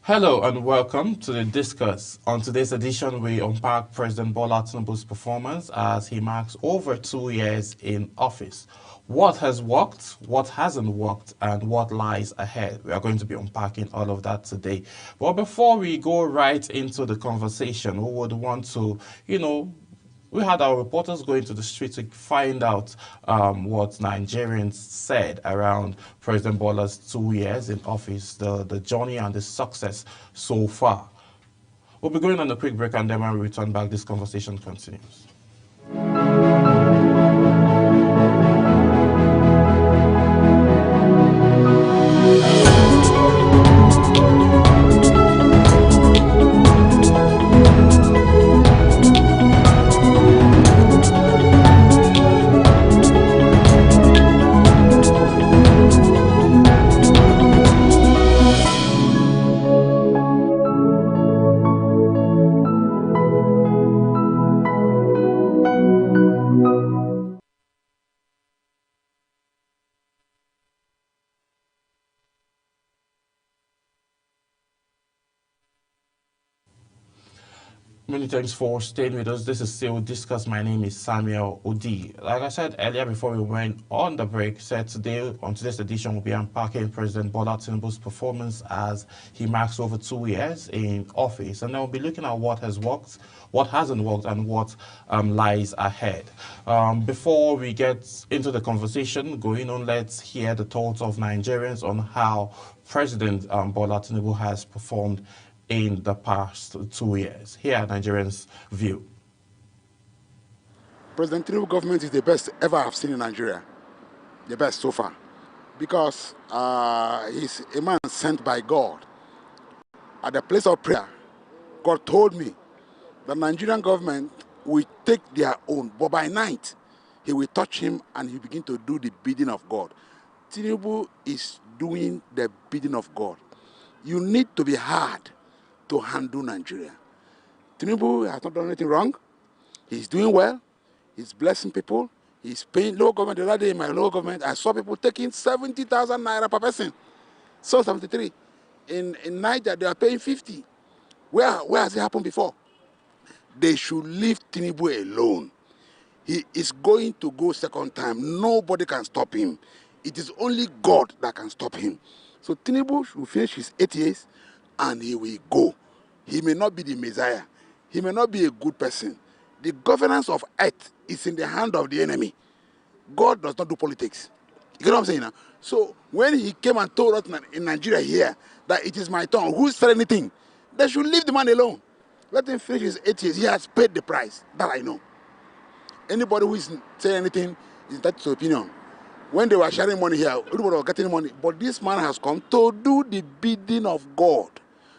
Hello and welcome to the Discuss. On today's edition, we unpack President Bola Tinubu's performance as he marks over 2 years in office. What has worked, what hasn't worked, and what lies ahead. We are going to be unpacking all of that today. But before we go right into the conversation, we would want to, we had our reporters going to the street to find out what Nigerians said around President Bola's 2 years in office, the journey and the success so far. We'll be going on a quick break, and then when we return back, this conversation continues. Many thanks for staying with us. This is still Discuss. My name is Samuel Odi. Like I said earlier before we went on the break, said today on today's edition we'll be unpacking President Bola Tinubu's performance as he marks over 2 years in office, and then we'll be looking at what has worked, what hasn't worked, and what lies ahead. Before we get into the conversation going on, let's hear the thoughts of Nigerians on how President Bola Tinubu has performed in the past 2 years. Here are Nigerians' view. President Tinubu government is the best ever I've seen in Nigeria. The best so far. Because he's a man sent by God. At the place of prayer, God told me the Nigerian government will take their own, but by night, he will touch him and he begin to do the bidding of God. Tinubu is doing the bidding of God. You need to be hard to handle Nigeria. Tinubu has not done anything wrong. He's doing well. He's blessing people. He's paying local government. The other day in my local government, I saw people taking 70,000 naira per person. So 73. In Niger, they are paying 50. Where has it happened before? They should leave Tinubu alone. He is going to go second time. Nobody can stop him. It is only God that can stop him. So Tinubu should finish his 8 years and he will go. He may not be the Messiah. He may not be a good person. The governance of earth is in the hand of the enemy. God does not do politics. You know what I'm saying now? So when he came and told us in Nigeria here that it is my turn, who said anything? They should leave the man alone. Let him finish his 8 years. He has paid the price. That I know. Anybody who is saying anything is entitled to opinion. When they were sharing money here, everybody was getting money. But this man has come to do the bidding of God.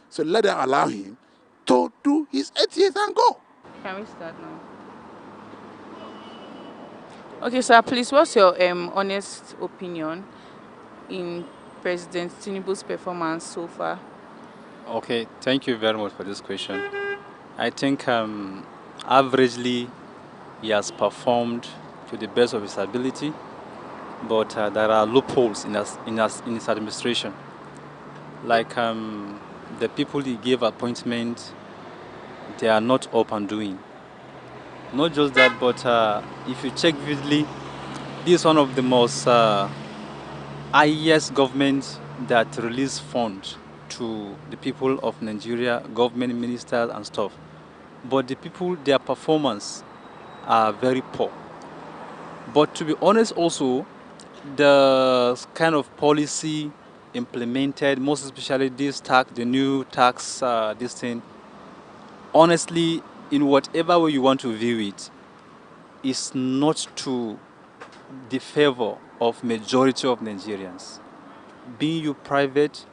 So let them allow him to do his 8 years and go. Can we start now? Okay, sir, please, what's your honest opinion in President Tinubu's performance so far? Okay, thank you very much for this question. I think averagely he has performed to the best of his ability, but there are loopholes in his administration. Like the people he gave appointment, they are not up and doing. Not just that, but if you check vividly, this is one of the most highest governments that release funds to the people of Nigeria, government ministers and stuff. But the people, their performance are very poor. But to be honest also, the kind of policy implemented, most especially this tax, the new tax, this thing, honestly, in whatever way you want to view it, is not to the favor of majority of Nigerians. Be you private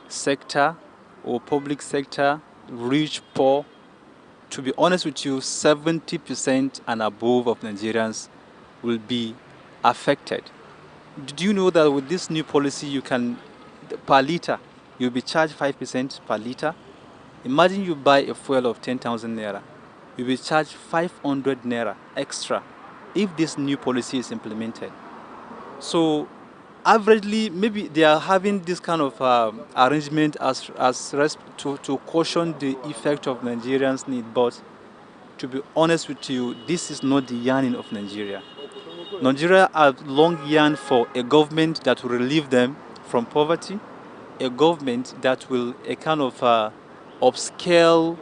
sector or public sector, rich, poor, to be honest with you, 70% and above of Nigerians will be affected. Did you know that with this new policy, you can, per liter, you'll be charged 5% per liter? Imagine you buy a fuel of 10,000 naira. You'll be charged 500 naira extra if this new policy is implemented. So averagely, maybe they are having this kind of arrangement to caution the effect of Nigerians' need. But to be honest with you, this is not the yearning of Nigeria. Nigeria has long yearned for a government that will relieve them from poverty, a government that will a kind of upscale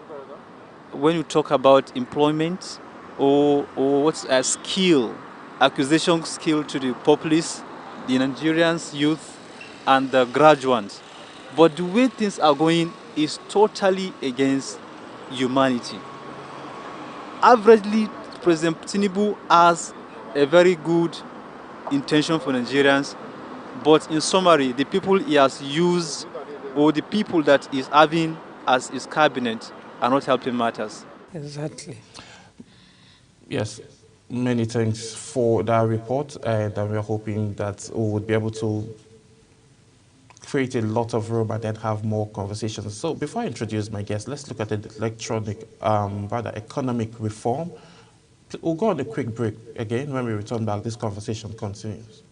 when you talk about employment or what's a skill, acquisition skill to the populace, the Nigerians youth and the graduates. But the way things are going is totally against humanity. Averagely, President Tinubu has a very good intention for Nigerians, but in summary, the people he has used or the people that he's having as his cabinet are not helping matters. Exactly. Yes, many thanks for that report, and we're hoping that we would be able to create a lot of room and then have more conversations. So before I introduce my guest, let's look at the economic reform. We'll go on a quick break again. When we return back, this conversation continues.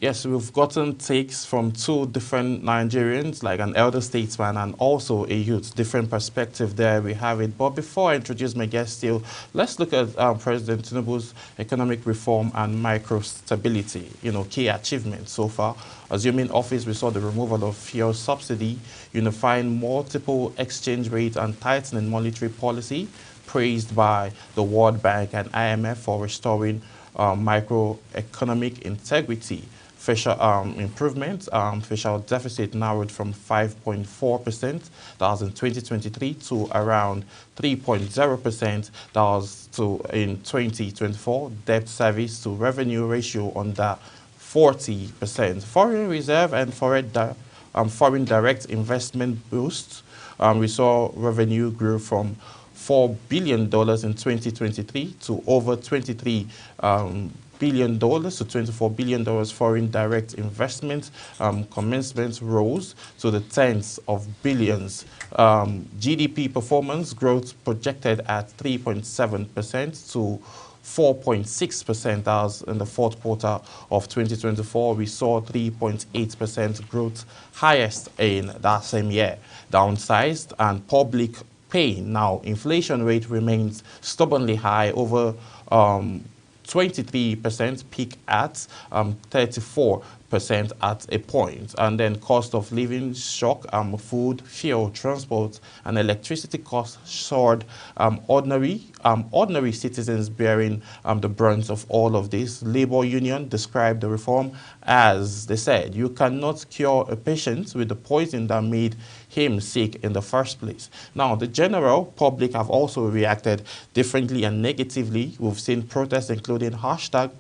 Yes, we've gotten takes from two different Nigerians, like an elder statesman and also a youth. Different perspective there, we have it. But before I introduce my guest still, let's look at President Tinubu's economic reform and micro-stability, key achievements so far. Assuming office, we saw the removal of fuel subsidy, unifying multiple exchange rates and tightening monetary policy, praised by the World Bank and IMF for restoring microeconomic integrity. Fiscal improvements, fiscal deficit narrowed from 5.4%, that was in 2023, to around 3.0%, that was in 2024. Debt service to revenue ratio under 40%. Foreign reserve and foreign direct investment boost. We saw revenue grew from $4 billion in 2023 to over $23 billion to $24 billion. Foreign direct investment commencement rose to the tens of billions. GDP performance growth projected at 3.7% to 4.6%. That was in the fourth quarter of 2024. We saw 3.8% growth, highest in that same year. Downsized and public pay. Now, inflation rate remains stubbornly high, over 23%, peak at 34% at a point. And then cost of living shock, food, fuel, transport, and electricity costs soared. Ordinary citizens bearing the brunt of all of this. Labor Union described the reform as, they said, you cannot cure a patient with the poison that made him sick in the first place. Now, the general public have also reacted differently and negatively. We've seen protests including hashtag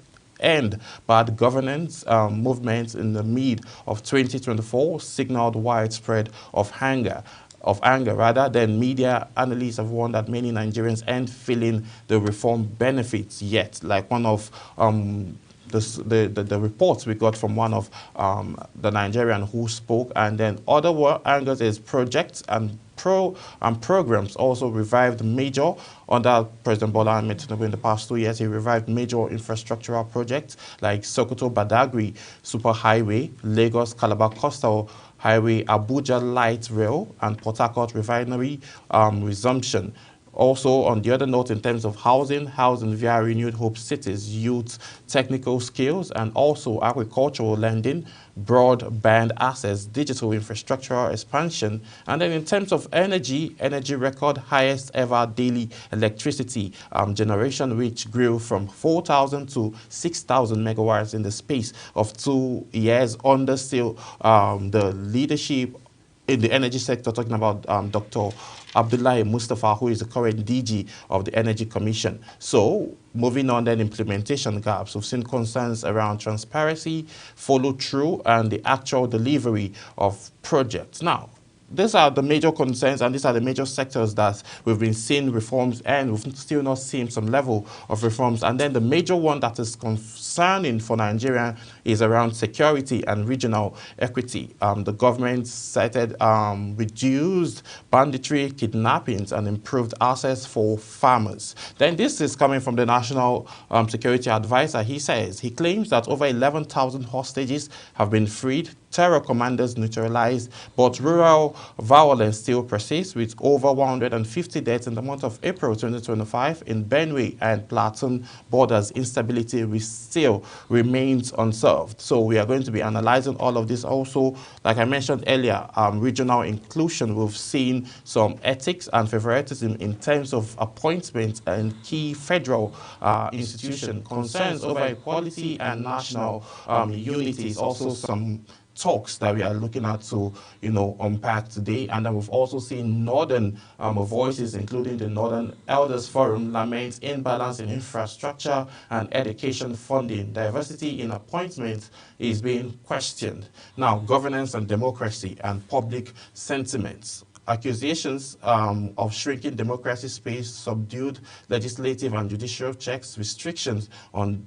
end bad governance movements in the mid of 2024 signaled widespread of anger. Then media analysts have warned that many Nigerians aren't feeling the reform benefits yet. Like one of the reports we got from one of the Nigerian who spoke, and then other angers is projects and programs also revived major, under President Bola Ahmed Tinubu in the past 2 years, he revived major infrastructural projects like Sokoto Badagry Superhighway, Lagos Calabar Coastal Highway, Abuja Light Rail, and Port Harcourt Refinery resumption. Also, on the other note, in terms of housing via Renewed Hope Cities, youth technical skills, and also agricultural lending, broadband access, digital infrastructural expansion. And then in terms of energy record highest ever daily electricity generation, which grew from 4,000 to 6,000 megawatts in the space of 2 years under still the leadership in the energy sector, talking about Dr. Abdullahi Mustafa, who is the current DG of the Energy Commission. So, moving on then, implementation gaps. We've seen concerns around transparency, follow-through, and the actual delivery of projects. Now, these are the major concerns, and these are the major sectors that we've been seeing reforms, and we've still not seen some level of reforms. And then the major one that is concerning for Nigeria is around security and regional equity. The government cited reduced banditry, kidnappings, and improved access for farmers. Then this is coming from the National Security Advisor. He claims that over 11,000 hostages have been freed, terror commanders neutralized, but rural violence still persists, with over 150 deaths in the month of April 2025 in Benue and Plateau borders. Instability still remains unsolved. So we are going to be analyzing all of this. Also, like I mentioned earlier, regional inclusion. We've seen some ethics and favoritism in terms of appointments and key federal institutions. Concerns over equality and national unity is also some talks that we are looking at to, unpack today. And then we've also seen northern voices, including the Northern Elders Forum, laments imbalance in infrastructure and education funding. Diversity in appointments is being questioned. Now, governance and democracy and public sentiments. Accusations of shrinking democracy space, subdued legislative and judicial checks, restrictions on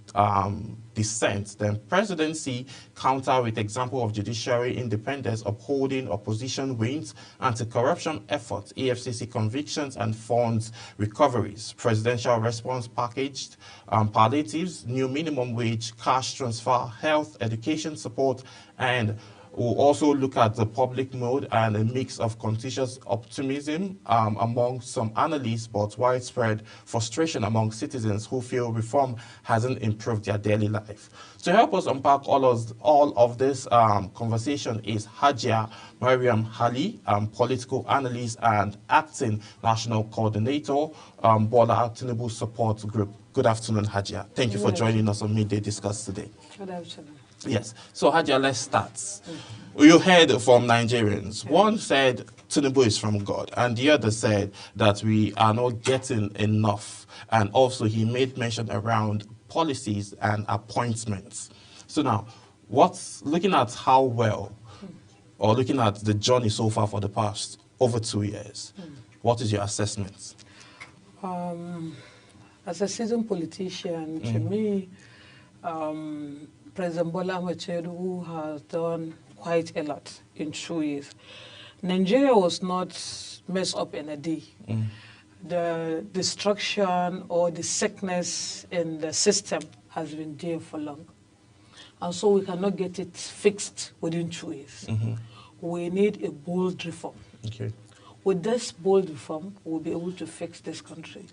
dissent. Then presidency counter with example of judiciary independence, upholding opposition wins, anti-corruption efforts, EFCC convictions and funds recoveries. Presidential response packaged, palliatives, new minimum wage, cash transfer, health, education support, and we'll also look at the public mood and a mix of contentious optimism among some analysts, but widespread frustration among citizens who feel reform hasn't improved their daily life. To help us unpack all of this conversation is Hajia Mariam Hali, political analyst and acting national coordinator, Bola Tinubu Support Group. Good afternoon, Hajia. Thank you for joining us on Midday Discuss today. Good afternoon. Yes. So, Hajia, let's start. You heard from Nigerians. One said Tinubu is from God, and the other said that we are not getting enough. And also, he made mention around policies and appointments. So now, looking at how well, or looking at the journey so far for the past over 2 years, what is your assessment? As a seasoned politician, to me, President Bola Ahmed Tinubu has done quite a lot in 2 years. Nigeria was not messed up in a day. The destruction or the sickness in the system has been there for long. And so we cannot get it fixed within 2 years. We need a bold reform. Okay. With this bold reform, we'll be able to fix this country.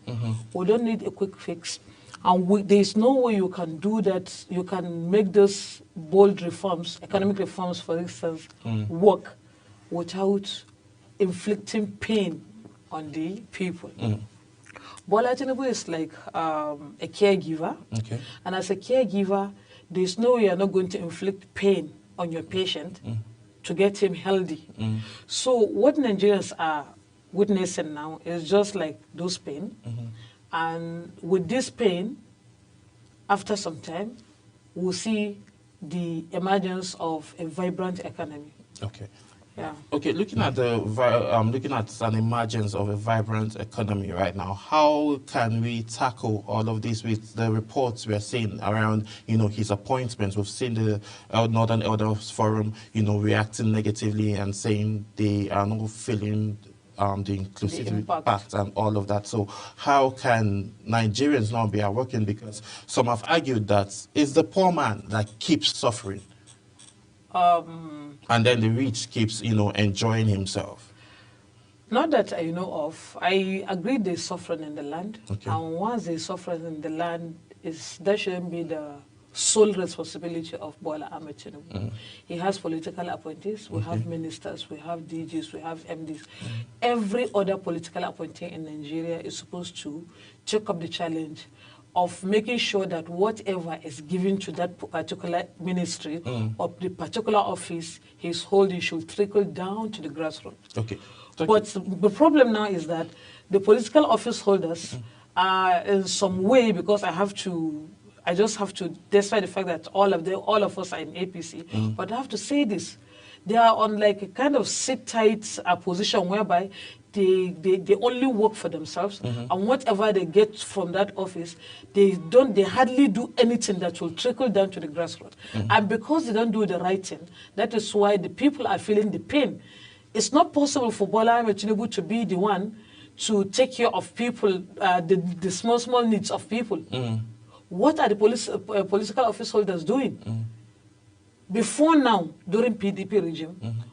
We don't need a quick fix. And there's no way you can do that. You can make those bold reforms, economic reforms, for instance, work without inflicting pain on the people. Bola Tinubu is like a caregiver. Okay. And as a caregiver, there's no way you're not going to inflict pain on your patient to get him healthy. So what Nigerians are witnessing now is just like those pain. And with this pain, after some time, we'll see the emergence of a vibrant economy. Okay. Yeah. Okay. Looking at an emergence of a vibrant economy right now, how can we tackle all of this with the reports we're seeing around, his appointments? We've seen the Northern Elders Forum, reacting negatively and saying they are not feeling the inclusivity impact. pact and all of that. So how can Nigerians now be working? Because some have argued that it's the poor man that keeps suffering. And then the rich keeps, enjoying himself. Not that I know of. I agree there's suffering in the land. Okay. And once there's suffering in the land, that shouldn't be the sole responsibility of Bola Ahmed Tinubu. He has political appointees, we have ministers, we have DGs, we have MDs. Every other political appointee in Nigeria is supposed to take up the challenge of making sure that whatever is given to that particular ministry or the particular office he's holding should trickle down to the grassroots. Okay. But the problem now is that the political office holders are in some way, because I just have to, despite the fact that all of us are in APC, but I have to say this, they are on like a kind of sit-tight position whereby they only work for themselves, and whatever they get from that office, they hardly do anything that will trickle down to the grassroots. And because they don't do the right thing, that is why the people are feeling the pain. It's not possible for Bola Ahmed Tinubu to be the one to take care of people, the small needs of people. What are the political office holders doing? Before now, during PDP regime,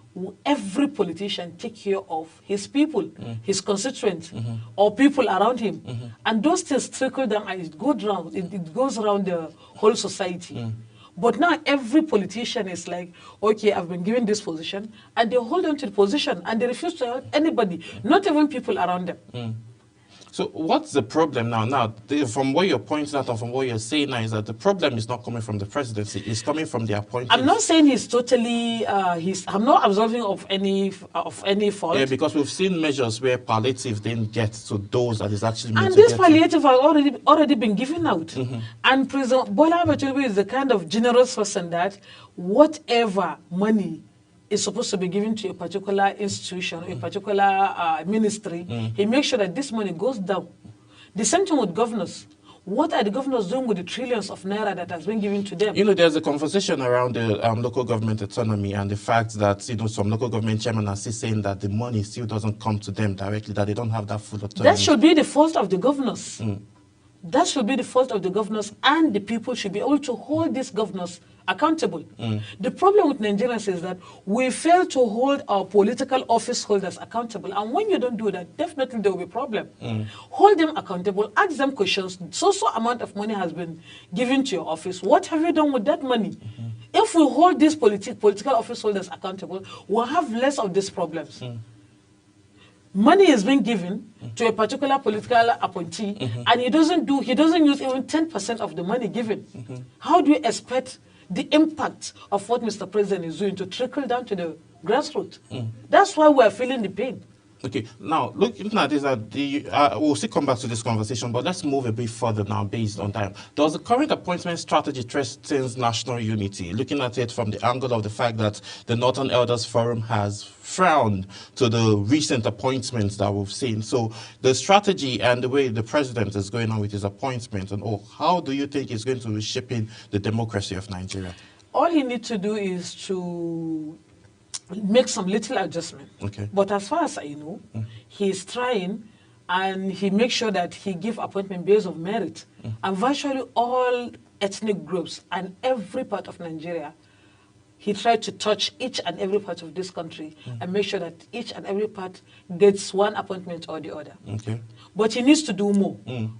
every politician take care of his people, his constituents, or people around him. And those things trickle down and it goes around the whole society. But now every politician is like, okay, I've been given this position, and they hold on to the position, and they refuse to help anybody, not even people around them. So what's the problem now? From what you're pointing out and from what you're saying now is that the problem is not coming from the presidency, it's coming from the appointees. I'm not saying he's totally, I'm not absolving of any fault. Yeah, because we've seen measures where palliative didn't get to those that is actually meant and to this get palliative has already been given out. And President Bola Ahmed Tinubu is the kind of generous person that whatever money is supposed to be given to a particular institution, a particular ministry, he makes sure that this money goes down. The same thing with governors. What are the governors doing with the trillions of naira that has been given to them? There's a conversation around the local government autonomy and the fact that, some local government chairmen are still saying that the money still doesn't come to them directly, that they don't have that full autonomy. That should be the fault of the governors. That should be the fault of the governors, and the people should be able to hold these governors accountable. The problem with Nigerians is that we fail to hold our political office holders accountable. And when you don't do that, definitely there will be a problem. Hold them accountable, ask them questions. So amount of money has been given to your office. What have you done with that money? If we hold these political office holders accountable, we'll have less of these problems. Money is being given to a particular political appointee, and he doesn't use even 10% of the money given. How do you expect the impact of what Mr. President is doing to trickle down to the grassroots? That's why we're feeling the pain. Okay, now looking at this, we'll still come back to this conversation, but let's move a bit further now based on time. Does the current appointment strategy threaten national unity? Looking at it from the angle of the fact that the Northern Elders Forum has frowned to the recent appointments that we've seen. So the strategy and the way the president is going on with his appointments and all, how do you think it's going to be shaping the democracy of Nigeria? All he needs to do is to make some little adjustment. Okay. But as far as I know, he's trying, and he makes sure that he gives appointment based on merit. And virtually all ethnic groups and every part of Nigeria, he tried to touch each and every part of this country and make sure that each and every part gets one appointment or the other. Okay. But he needs to do more.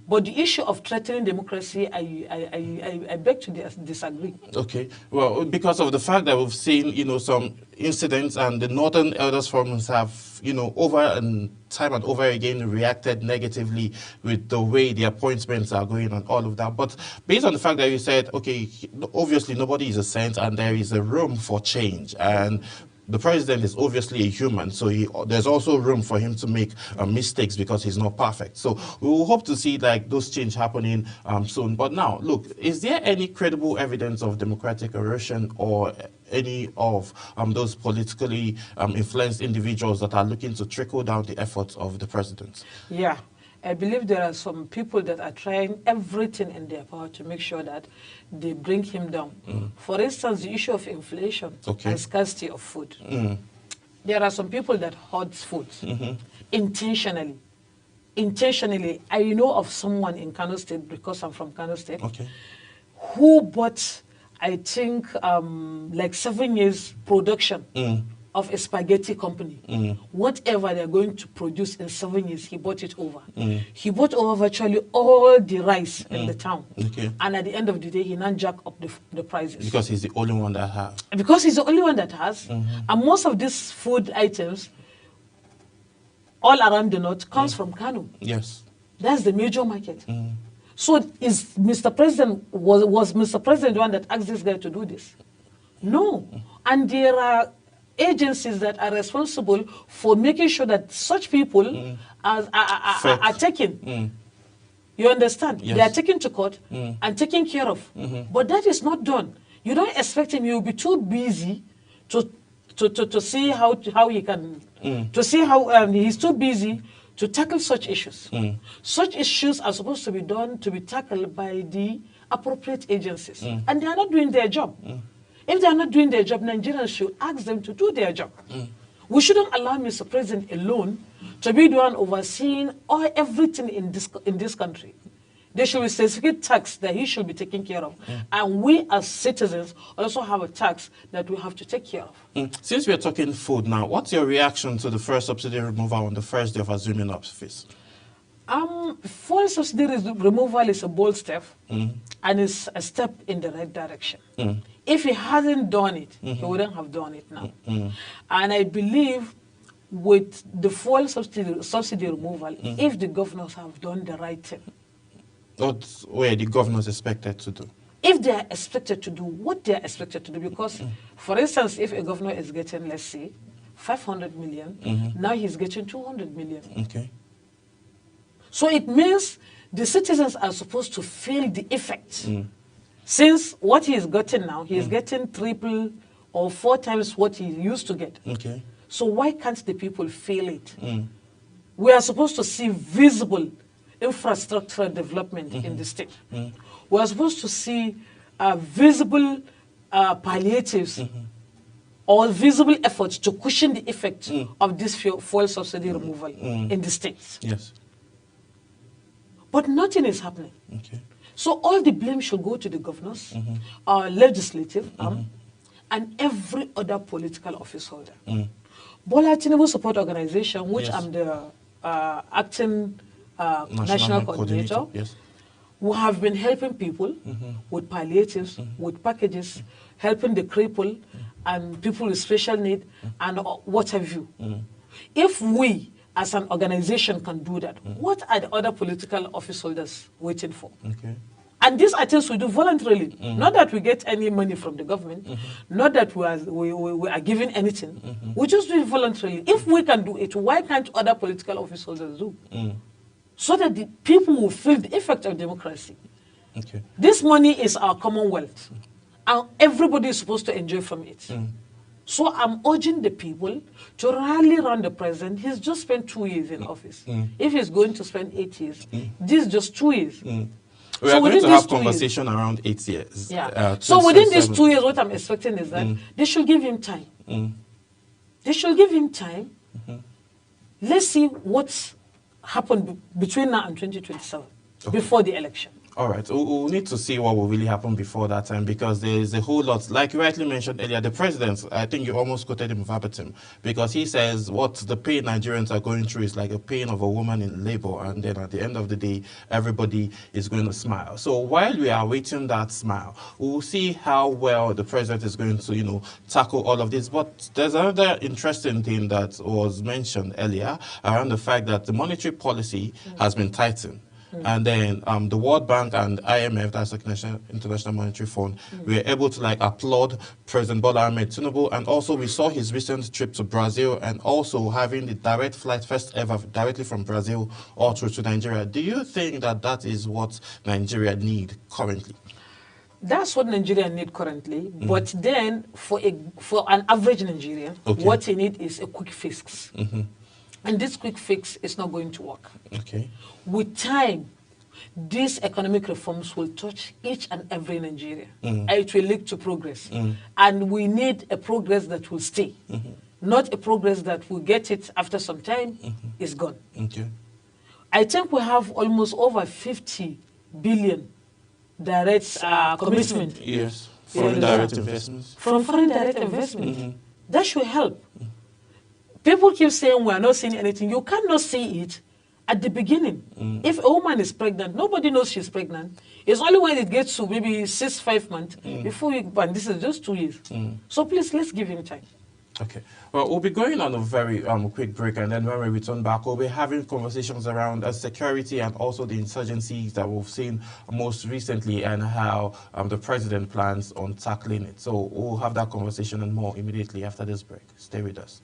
But the issue of threatening democracy, I beg to disagree. Okay. Well, because of the fact that we've seen, some incidents, and the Northern Elders Forums have, over and time and over again reacted negatively with the way the appointments are going and all of that. But based on the fact that you said, okay, obviously nobody is a saint and there is a room for change, and the president is obviously a human, so there's also room for him to make mistakes because he's not perfect. So we will hope to see those change happening soon. But now, look, is there any credible evidence of democratic erosion or any of those politically influenced individuals that are looking to trickle down the efforts of the president? Yeah. I believe there are some people that are trying everything in their power to make sure that they bring him down. For instance, the issue of inflation and scarcity of food. there are some people that hoard food intentionally. Intentionally, I know of someone in Kano State, because I'm from Kano State, Okay. who bought, I think, like 7 years production of a spaghetti company. Whatever they're going to produce in 7 years, he bought it over. He bought over virtually all the rice in the town. Okay. And at the end of the day, he now jack up the prices. Because he's the only one that has. Because he's the only one that has. And most of these food items all around the north comes from Kano. Yes. That's the major market. So is Mr. President, was Mr. President the one that asked this guy to do this? No. And there are agencies that are responsible for making sure that such people are taken. You understand? Yes. They are taken to court and taken care of. But that is not done. You don't expect him. You'll be too busy to see how he can, to see how he's too busy to tackle such issues. Such issues are supposed to be tackled by the appropriate agencies. And they are not doing their job. If they are not doing their job, Nigerians should ask them to do their job. We shouldn't allow Mr. President alone to be the one overseeing everything in this country. There should be specific tax that he should be taking care of. And we as citizens also have a tax that we have to take care of. Since we're talking food now, what's your reaction to the first subsidy removal on the first day of assuming office? Fuel subsidy removal is a bold step, and it's a step in the right direction. If he hadn't done it, he wouldn't have done it now. And I believe with the fuel subsidy removal, if the governors have done the right thing, What were the governors expected to do? if they are expected to do what they are expected to do, because, for instance, if a governor is getting, let's say, 500 million, now he's getting 200 million. Okay. So it means the citizens are supposed to feel the effect. Since what he is getting now, he is getting 3 or 4 times what he used to get. Okay. So why can't the people feel it? We are supposed to see visible infrastructure development in the state. We are supposed to see visible palliatives or visible efforts to cushion the effect of this fuel subsidy removal in the states. Yes. But nothing is happening. Okay. So all the blame should go to the governors, our legislative arm, and every other political office holder. Bola Tinubu Support Organization, which Yes. I'm the acting national coordinator, Yes. we have been helping people with palliatives, with packages, helping the crippled and people with special need, and what have you. If we, as an organization, can do that, what are the other political office holders waiting for? Okay. And these are things we do voluntarily. Not that we get any money from the government, not that we are giving anything. We just do it voluntarily. If we can do it, why can't other political office holders do? So that the people will feel the effect of democracy. Okay. This money is our commonwealth, and everybody is supposed to enjoy from it. So I'm urging the people to rally around the president. He's just spent 2 years in office. If he's going to spend 8 years, this is just 2 years. We are going to have conversation around 8 years. Yeah. So within these 2 years, what I'm expecting is that they should give him time. They should give him time. Let's see what's happened between now and 2027, before the election. All right, we'll need to see what will really happen before that time, because there is a whole lot. Like you rightly mentioned earlier, the president, I think you almost quoted him verbatim, because he says what the pain Nigerians are going through is like a pain of a woman in labor, and then at the end of the day, everybody is going to smile. So while we are waiting that smile, we'll see how well the president is going to, tackle all of this. But there's another interesting thing that was mentioned earlier around the fact that the monetary policy has been tightened. And then the World Bank and IMF, that's the International Monetary Fund, were able to applaud President Bola Ahmed Tinubu. And also we saw his recent trip to Brazil, and also having the direct flight, first ever, directly from Brazil all through to Nigeria. Do you think that that is what Nigeria need currently? That's what Nigeria need currently. But then for an average Nigerian, what he need is a quick fix. And this quick fix is not going to work. Okay. With time, these economic reforms will touch each and every Nigerian. And it will lead to progress. And we need a progress that will stay. not a progress that we get it after some time, is gone. Okay. I think we have almost over 50 billion direct commitment. Yes. Foreign direct investments. From foreign direct investment. That should help. People keep saying we are not seeing anything. You cannot see it at the beginning. If a woman is pregnant, nobody knows she's pregnant. It's only when it gets to maybe 6-5 months before you, and this is just 2 years. So please, let's give him time. Okay. Well, we'll be going on a very quick break, and then when we return back, we'll be having conversations around security and also the insurgencies that we've seen most recently and how the president plans on tackling it. So we'll have that conversation and more immediately after this break. Stay with us.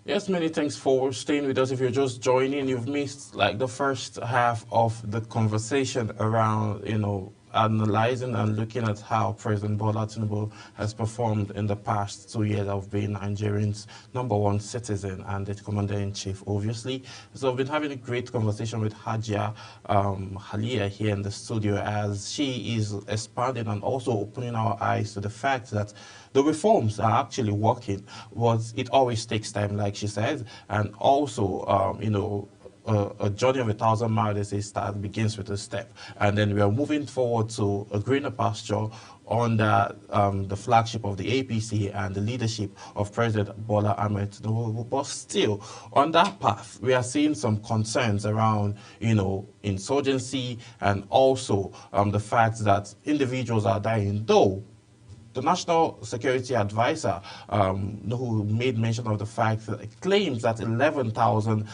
Yes, many thanks for staying with us. If you're just joining, you've missed like the first half of the conversation around, analyzing and looking at how President Bola Tinubu has performed in the past 2 years of being Nigerians' #1 citizen and the commander-in-chief, obviously. So I've been having a great conversation with Hajia Halia here in the studio as she is expanding and also opening our eyes to the fact that the reforms are actually working, but it always takes time, like she said, and also, a journey of 1,000 miles, they say, begins with a step. And then we are moving forward to a greener pasture under the flagship of the APC and the leadership of President Bola Ahmed Tinubu. But still, on that path, we are seeing some concerns around, insurgency and also the fact that individuals are dying, though the National Security Advisor, who made mention of the fact that it claims that 11,000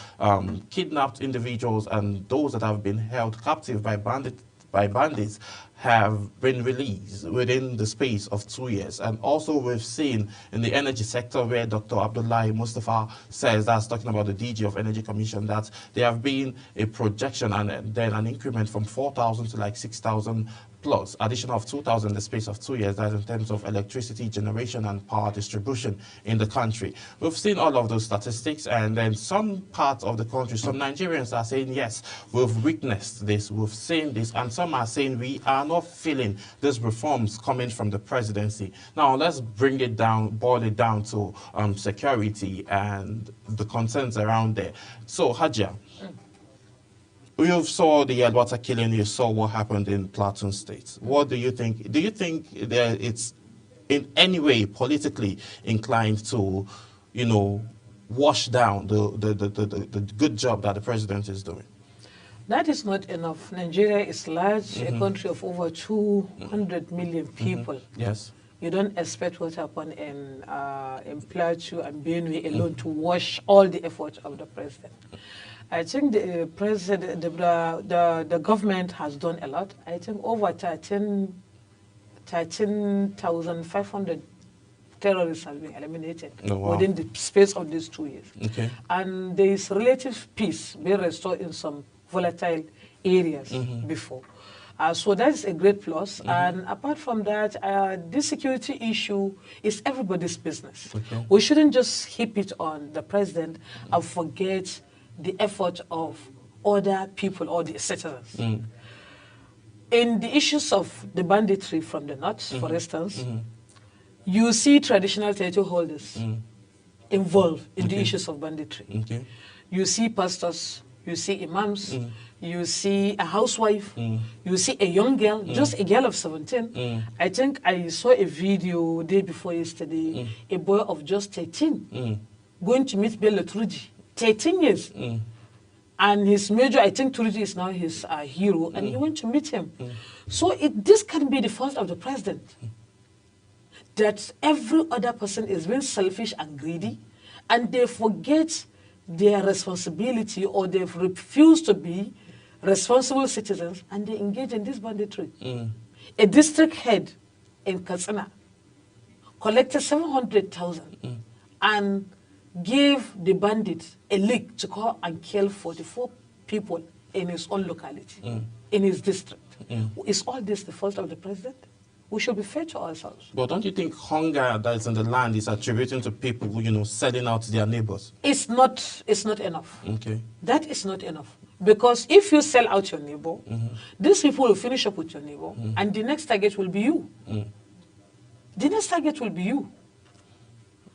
kidnapped individuals and those that have been held captive by bandits have been released within the space of 2 years. And also we've seen in the energy sector where Dr. Abdullahi Mustafa says, that's talking about the DG of Energy Commission, that there have been a projection and then an increment from 4,000 to like 6,000 plus, addition of 2,000 in the space of 2 years, that's in terms of electricity generation and power distribution in the country. We've seen all of those statistics, and then some parts of the country, some Nigerians are saying, yes, we've witnessed this, we've seen this, and some are saying we are not feeling these reforms coming from the presidency. Now, let's bring it down, boil it down to security and the concerns around there. So, Hajia, you saw the Yelwata killing, you saw what happened in Plateau State. What do you think? Do you think that it's in any way politically inclined to, wash down the good job that the president is doing? That is not enough. Nigeria is large, a country of over 200 million people. Yes. You don't expect what happened in Plateau and Benue alone to wash all the effort of the president. I think the president, the government has done a lot. I think over 13,500 terrorists have been eliminated within the space of these 2 years. Okay. And there is relative peace being restored in some volatile areas before. So that's a great plus. And apart from that, this security issue is everybody's business. Okay. We shouldn't just heap it on the president and forget the effort of other people or the citizens. In the issues of the banditry from the north, for instance, you see traditional title holders involved in the issues of banditry. Okay. You see pastors, you see imams, you see a housewife, you see a young girl, just a girl of 17. I think I saw a video day before yesterday, a boy of just 13 going to meet Bello Turji. 13 years. And his major, I think Turji is now his hero, and he went to meet him. So this can be the fault of the president, that every other person is being selfish and greedy, and they forget their responsibility, or they've refused to be responsible citizens, and they engage in this banditry. A district head in Katsina collected 700,000 and gave the bandits a leak to go and kill 44 people in his own locality, in his district. Is all this the fault of the president? We should be fair to ourselves. But don't you think hunger that is in the land is attributing to people who, selling out their neighbors? It's not enough. Okay. That is not enough. Because if you sell out your neighbor, these people will finish up with your neighbor, and the next target will be you. The next target will be you.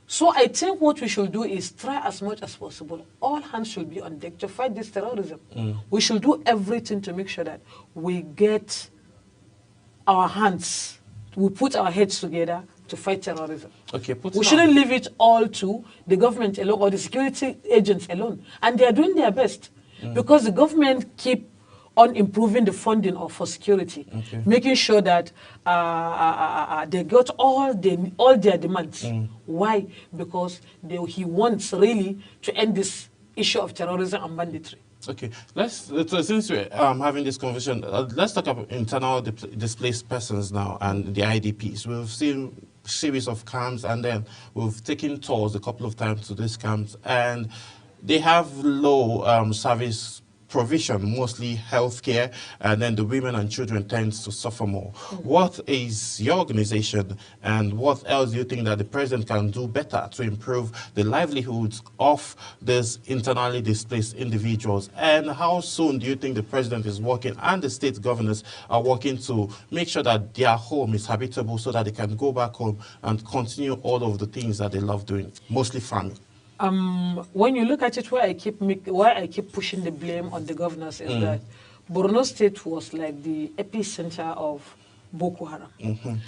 So I think what we should do is try as much as possible. All hands should be on deck to fight this terrorism. We should do everything to make sure that we get our hands, we put our heads together to fight terrorism. Okay, we shouldn't leave it all to the government alone or the security agents alone. And they are doing their best because the government keep on improving the funding for security, making sure that they got all their demands. Why? Because he wants really to end this issue of terrorism and banditry. Okay, since we're having this conversation, let's talk about internal displaced persons now and the IDPs. We've seen a series of camps, and then we've taken tours a couple of times to these camps, and they have low service provision, mostly healthcare, and then the women and children tend to suffer more. What is your organization, and what else do you think that the president can do better to improve the livelihoods of these internally displaced individuals? And how soon do you think the president is working and the state governors are working to make sure that their home is habitable so that they can go back home and continue all of the things that they love doing, mostly farming? When you look at it, why I keep pushing the blame on the governors is that Borno State was like the epicenter of Boko Haram.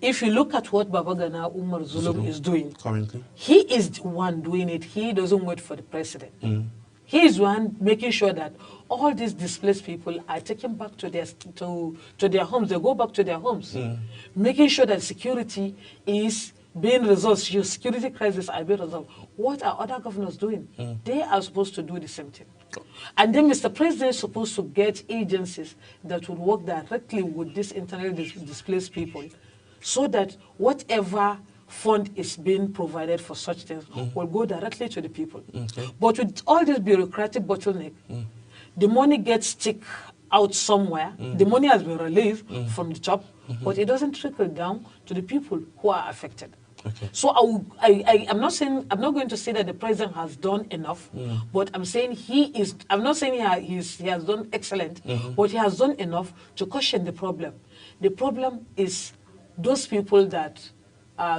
If you look at what Babagana Umar Zulum is doing currently, he is the one doing it. He doesn't wait for the president. He is one making sure that all these displaced people are taken back to their homes. They go back to their homes, making sure that security is being resolved, your security crisis are being resolved. What are other governors doing? They are supposed to do the same thing. And then Mr. President is supposed to get agencies that would work directly with these internally displaced people so that whatever fund is being provided for such things will go directly to the people. But with all this bureaucratic bottleneck, the money gets stuck out somewhere. The money has been released from the top, but it doesn't trickle down to the people who are affected. So I'm not going to say that the president has done enough, but I'm saying I'm not saying he has done excellent, but he has done enough to cushion the problem. The problem is those people that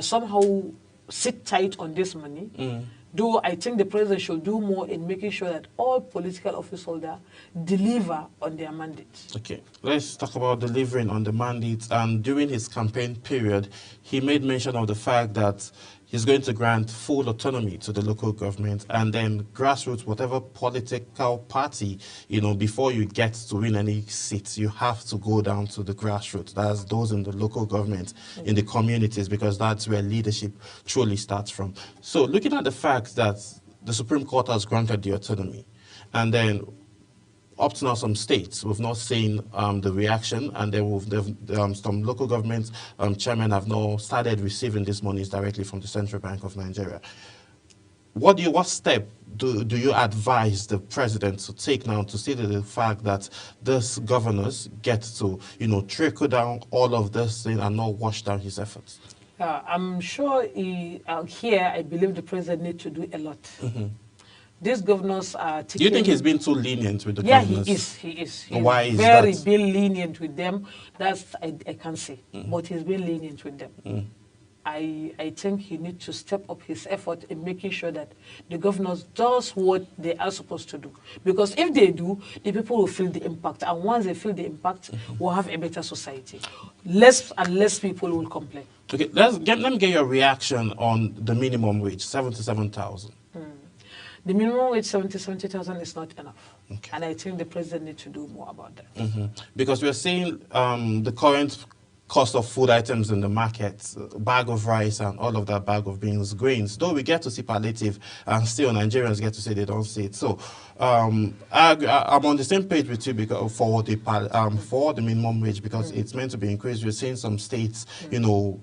somehow sit tight on this money. Though I think the president should do more in making sure that all political office holders deliver on their mandates. Okay, let's talk about delivering on the mandates. And during his campaign period, he made mention of the fact that he's going to grant full autonomy to the local government, and then grassroots, whatever political party, before you get to win any seats, you have to go down to the grassroots. That's those in the local government, in the communities, because that's where leadership truly starts from. So looking at the fact that the Supreme Court has granted the autonomy, and then up to now, some states, we've not seen the reaction, and then some local government chairmen have now started receiving these monies directly from the Central Bank of Nigeria. What step do you advise the president to take now to see the fact that these governors get to, trickle down all of this thing and not wash down his efforts? I'm sure here, I believe the president needs to do a lot. These governors are taking... Do you think he's been too lenient with the governors? Yeah, he is. Why is very that? been lenient with them. That's I can't say. But he's been lenient with them. I think he needs to step up his effort in making sure that the governors does what they are supposed to do. Because if they do, the people will feel the impact. And once they feel the impact, we'll have a better society. Less and less people will complain. Okay, let me get your reaction on the minimum wage, 77,000. The minimum wage, 70,000 is not enough. And I think the president needs to do more about that. Because we're seeing the current cost of food items in the market, bag of rice and all of that, bag of beans, grains. Though we get to see palliative, and still Nigerians get to say they don't see it. So I'm on the same page with you because for the minimum wage, because it's meant to be increased. We're seeing some states, you know,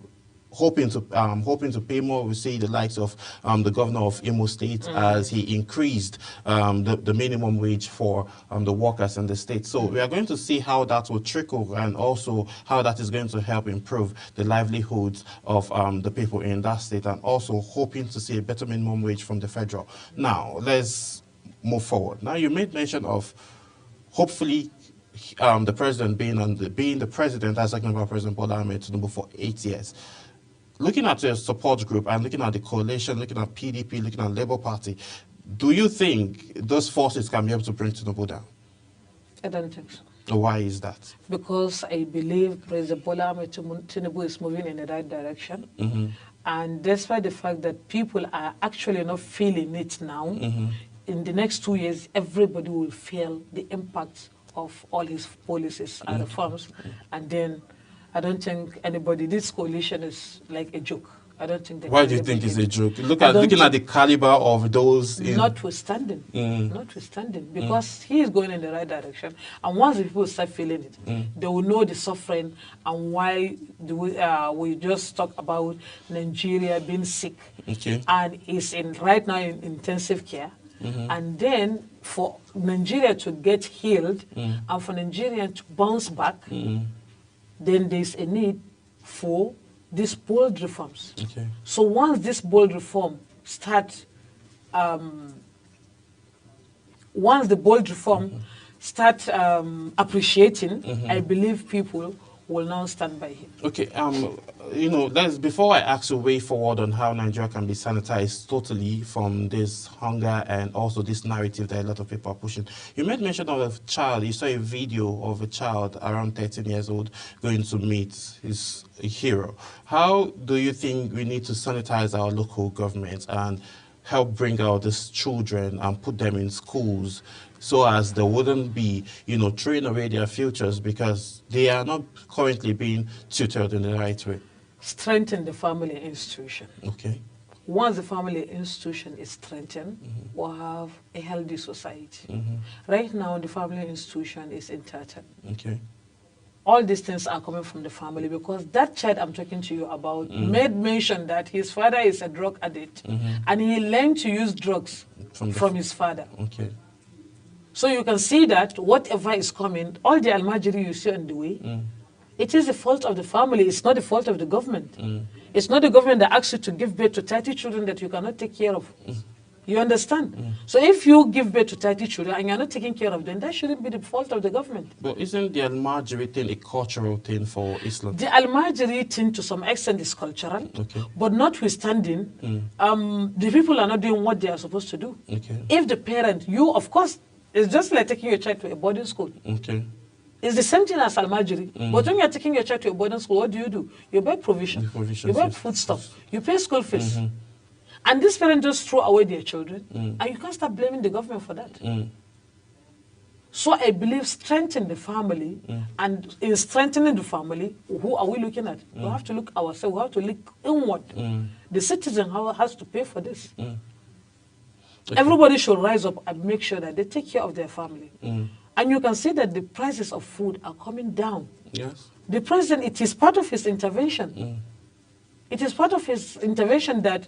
hoping to pay more. We see the likes of the governor of Imo State as he increased the minimum wage for the workers in the state. So we are going to see how that will trickle, and also how that is going to help improve the livelihoods of the people in that state, and also hoping to see a better minimum wage from the federal. Now let's move forward. Now you made mention of hopefully the president being the president, as talking about President Bola Ahmed Tinubu for 8 years. Looking at your support group and looking at the coalition, looking at PDP, looking at Labour Party, do you think those forces can be able to bring Tinubu down? I don't think so. Why is that? Because I believe President Bola Ahmed Tinubu is moving in the right direction. And despite the fact that people are actually not feeling it now, in the next 2 years, everybody will feel the impact of all his policies and reforms. And then I don't think anybody, this coalition is like a joke. I don't think they Why can do you ever think get it's a it. joke? Looking at the caliber of those... Notwithstanding, because he is going in the right direction. And once the people start feeling it, they will know the suffering and why we just talk about Nigeria being sick. And is right now in intensive care. And then for Nigeria to get healed and for Nigeria to bounce back, then there's a need for these bold reforms. So once this bold reform start, once the bold reform start appreciating, I believe people will now stand by him. Okay, you know, before I ask a way forward on how Nigeria can be sanitized totally from this hunger and also this narrative that a lot of people are pushing, you made mention of a child. You saw a video of a child around 13 years old going to meet his hero. How do you think we need to sanitize our local governments and help bring out these children and put them in schools so as they wouldn't be, you know, throwing away their futures because they are not currently being tutored in the right way? Strengthen the family institution. Okay. Once the family institution is strengthened, we'll have a healthy society. Right now, the family institution is interred. Okay. All these things are coming from the family because that child I'm talking to you about made mention that his father is a drug addict and he learned to use drugs from his father. Okay. So you can see that whatever is coming, all the almajiri you see on the way, it is the fault of the family. It's not the fault of the government. It's not the government that asks you to give birth to 30 children that you cannot take care of. You understand? So if you give birth to 30 children and you're not taking care of them, that shouldn't be the fault of the government. But isn't the almajiri thing a cultural thing for Islam? The almajiri thing to some extent is cultural, but notwithstanding, the people are not doing what they are supposed to do. If the parent, you, of course, it's just like taking your child to a boarding school. It's the same thing as almajiri. But when you're taking your child to a boarding school, what do? You buy provision. You buy foodstuff. You pay school fees. And these parents just throw away their children. And you can't start blaming the government for that. So I believe strengthen the family. And in strengthening the family, who are we looking at? We have to look ourselves. We have to look inward. The citizen has to pay for this. Everybody should rise up and make sure that they take care of their family. And you can see that the prices of food are coming down. Yes. The president, it is part of his intervention. It is part of his intervention that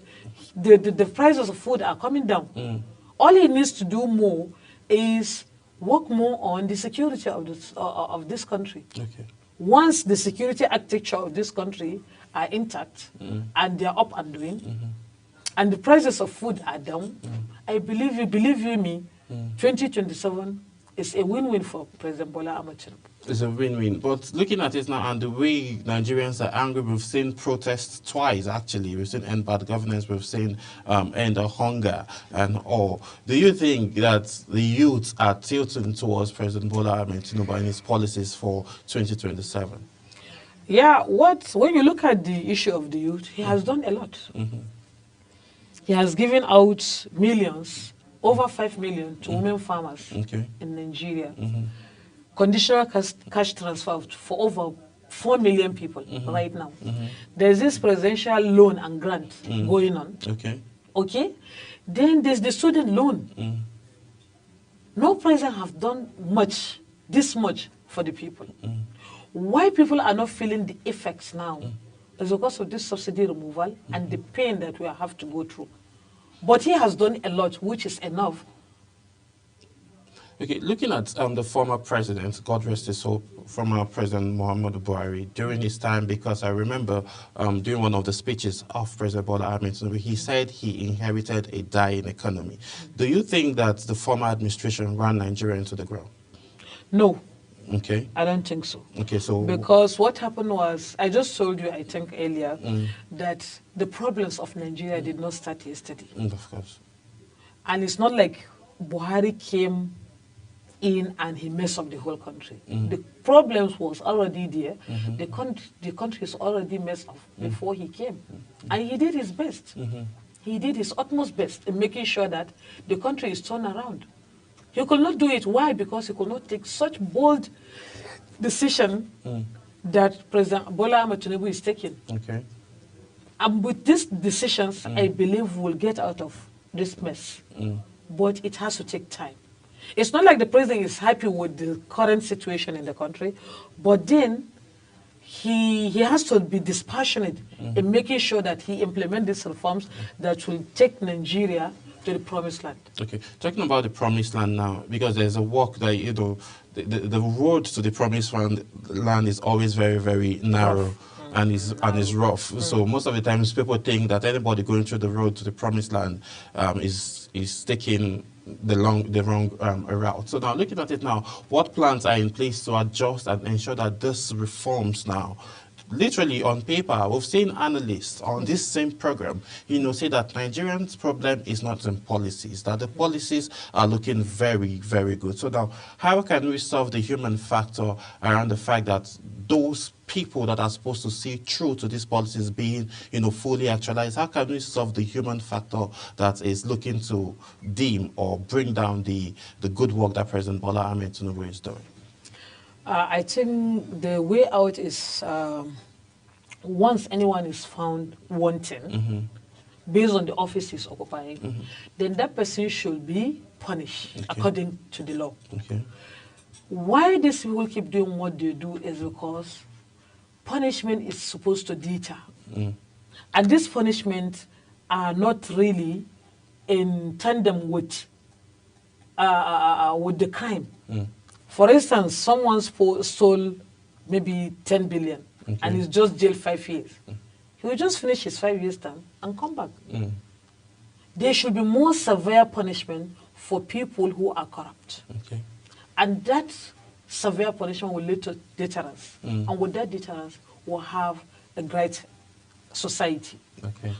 the prices of food are coming down. All he needs to do more is work more on the security of this country. Once the security architecture of this country are intact and they are up and doing, and the prices of food are down, I believe you me, 2027 is a win-win for President Bola Ahmed Tinubu. It's a win-win. But looking at it now and the way Nigerians are angry, we've seen protests twice, actually. We've seen end bad governance, we've seen end of hunger and all. Do you think that the youth are tilting towards President Bola Ahmed Tinubu and his policies for 2027? Yeah, when you look at the issue of the youth, he has done a lot. He has given out millions, over 5 million to women farmers in Nigeria. Conditional cash transfer for over 4 million people right now. There's this presidential loan and grant going on. Okay? Then there's the student loan. No president have done this much for the people. Why people are not feeling the effects now is because of this subsidy removal and the pain that we have to go through. But he has done a lot, which is enough. Okay, looking at the former president, God rest his soul, former President Muhammadu Buhari, during his time, because I remember during one of the speeches of President Bola Ahmed Tinubu, he said he inherited a dying economy. Do you think that the former administration ran Nigeria into the ground? No. Okay. I don't think so. Okay, so... Because what happened was, I just told you, I think earlier, that the problems of Nigeria did not start yesterday. Of course. And it's not like Buhari came in and he messed up the whole country. The problems was already there. The country is already messed up before he came. And he did his best. He did his utmost best in making sure that the country is turned around. He could not do it. Why? Because he could not take such bold decision that President Bola Ahmed Tinubu is taking. Okay. And with these decisions, I believe we'll get out of this mess. But it has to take time. It's not like the president is happy with the current situation in the country, but then he has to be dispassionate in making sure that he implements these reforms that will take Nigeria to the promised land. Okay, talking about the promised land now, because there's a walk that, you know, the road to the promised land is always very, very narrow. And is rough. So most of the times people think that anybody going through the road to the promised land is taking the wrong route. So now looking at it now, what plans are in place to adjust and ensure that this reforms now? Literally on paper, we've seen analysts on this same program, you know, say that Nigerians' problem is not in policies, that the policies are looking very, very good. So now, how can we solve the human factor around the fact that those people that are supposed to see through to these policies being, you know, fully actualized? How can we solve the human factor that is looking to dim or bring down the good work that President Bola Ahmed Tinubu is doing? I think the way out is once anyone is found wanting, based on the office he's occupying, then that person should be punished according to the law. Why these people keep doing what they do is because punishment is supposed to deter. And these punishments are not really in tandem with the crime. For instance, someone stole maybe 10 billion and he's just jailed 5 years. He will just finish his 5 years term and come back. There should be more severe punishment for people who are corrupt. And that severe punishment will lead to deterrence. And with that deterrence, we'll have a great society.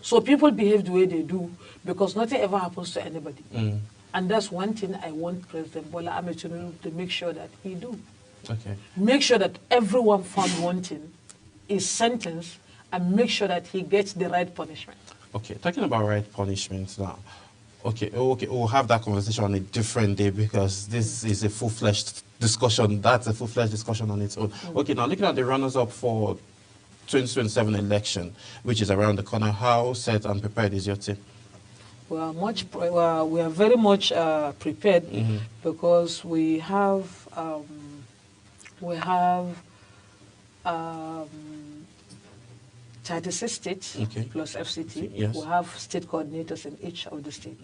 So people behave the way they do because nothing ever happens to anybody. And that's one thing I want President Bola Ahmed Tinubu to make sure that he do. Make sure that everyone found wanting is sentenced and make sure that he gets the right punishment. Talking about right punishment now. We'll have that conversation on a different day because this is a full-fledged discussion. That's a full-fledged discussion on its own. Now looking at the runners-up for 2027 election, which is around the corner, how set and prepared is your team? We are very much prepared because we have 36 states plus FCT. We have state coordinators in each of the states.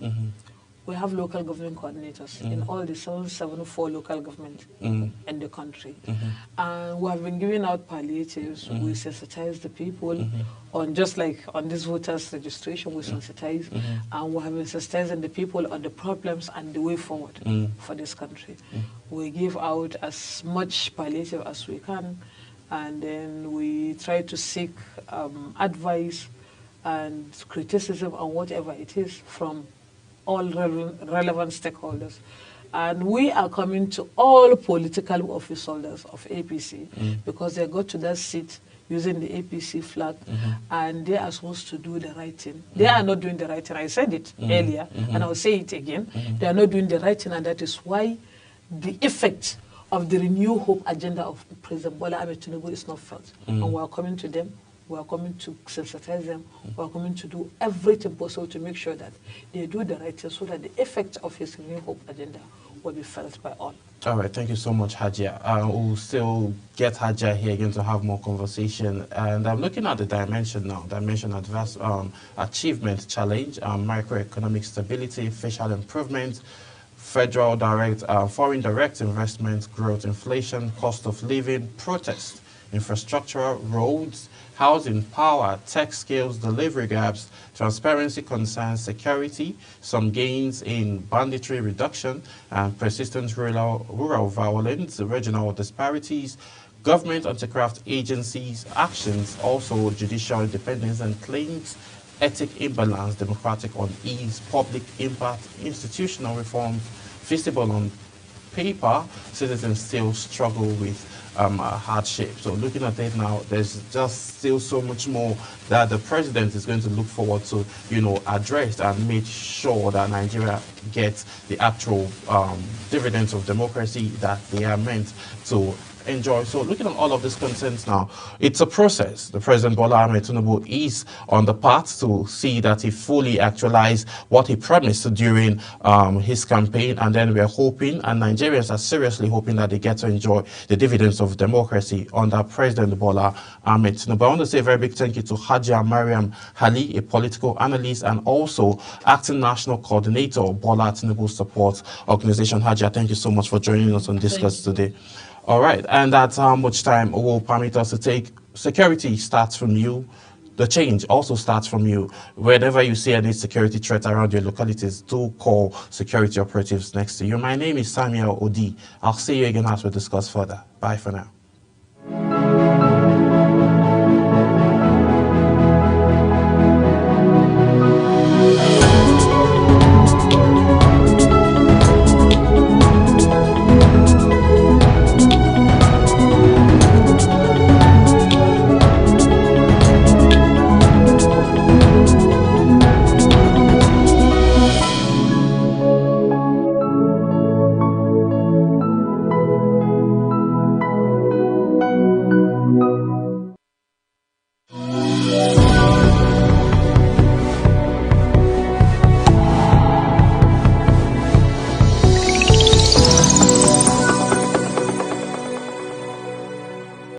We have local government coordinators in all the 774 local governments in the country. And we have been giving out palliatives. We sensitize the people on, just like on this voters registration, we sensitize. And we have been sensitizing the people on the problems and the way forward for this country. We give out as much palliative as we can. And then we try to seek advice and criticism on whatever it is from all relevant stakeholders. And we are coming to all political office holders of APC because they got to that seat using the APC flag and they are supposed to do the right thing. They are not doing the right thing. I said it earlier and I'll say it again. They are not doing the right thing, and that is why the effect of the Renew Hope agenda of President Bola Ahmed Tinubu is not felt. And we are coming to them, we are coming to sensitize them, we are coming to do everything possible to make sure that they do the right thing so that the effect of his Renew Hope agenda will be felt by all. All right, thank you so much, Hajia. We'll still get Hajia here again to have more conversation. And I'm looking at the dimension now, dimension adverse achievement challenge, microeconomic stability, facial improvement, federal direct, foreign direct investment, growth, inflation, cost of living, protest, infrastructure, roads, housing, power, tech skills, delivery gaps, transparency concerns, security, some gains in banditry reduction, and persistent rural violence, regional disparities, government anti-graft agencies, actions, also judicial independence and claims, ethic imbalance, democratic unease, public impact, institutional reforms, visible on paper, citizens still struggle with hardship. So looking at it now, there's just still so much more that the president is going to look forward to, address and make sure that Nigeria gets the actual dividends of democracy that they are meant to enjoy. So looking at all of these concerns now, it's a process. The President Bola Ahmed Tinubu is on the path to see that he fully actualized what he promised during his campaign, and then we're hoping, and Nigerians are seriously hoping, that they get to enjoy the dividends of democracy under President Bola Ahmed Tinubu. I want to say a very big thank you to Hajia Mariam Hali, a political analyst and also acting national coordinator of Bola Tinubu Support Organization. Hajia, thank you so much for joining us on Discuss today. All right, and that's how much time will permit us to take. Security starts from you. The change also starts from you. Whenever you see any security threat around your localities, do call security operatives next to you. My name is Samuel Odi. I'll see you again as we discuss further. Bye for now.